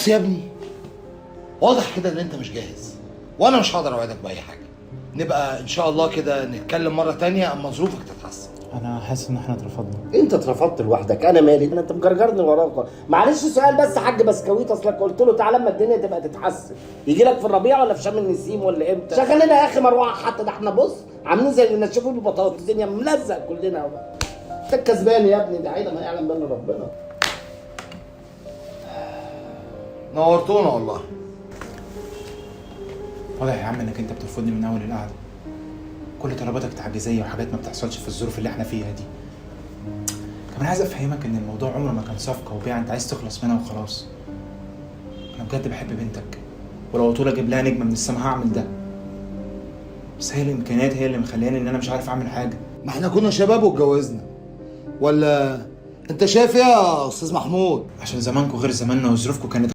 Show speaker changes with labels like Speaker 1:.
Speaker 1: بص يا ابني، واضح كده ان انت مش جاهز، وانا مش هقدر اوعدك باي حاجه. نبقى ان شاء الله كده نتكلم مره تانية اما ظروفك تتحسن.
Speaker 2: انا حاسس ان احنا اترفضنا.
Speaker 3: انت اترفضت لوحدك، انا مالي؟ انت مجرجرني وراك. معلش سؤال بس يا حاج بسكويت، اصلك قلت له تعالى اما الدنيا تبقى تتحسن. يجي لك في الربيع ولا في شم النسيم ولا امتى؟ شغل لنا يا اخي مروحه حتى، ده احنا بص عاملين زي اللي نشوفوا بالبطاطس، الدنيا ملزق كلنا اهو. انت الكسبان يا ابني، ده عيله ما يعلم بنا ربنا.
Speaker 1: نورتونا والله.
Speaker 2: واضح يا عم انك انت بترفضني من اول القعده. كل طلباتك تعجيزيه وحاجات ما بتحصلش في الظروف اللي احنا فيها دي. كمان عايز افهمك ان الموضوع عمره ما كان صفقه وبيع انت عايز تخلص منها وخلاص. انا بجد بحب بنتك، ولو طول اجيب لها نجمه من السما هعمل ده. بس هي الامكانيات هي اللي مخلياني ان انا مش عارف اعمل حاجه.
Speaker 1: ما احنا كنا شباب واتجوزنا، ولا انت شايف ايه يا استاذ محمود؟
Speaker 2: عشان زمانكم غير زماننا وظروفكم كانت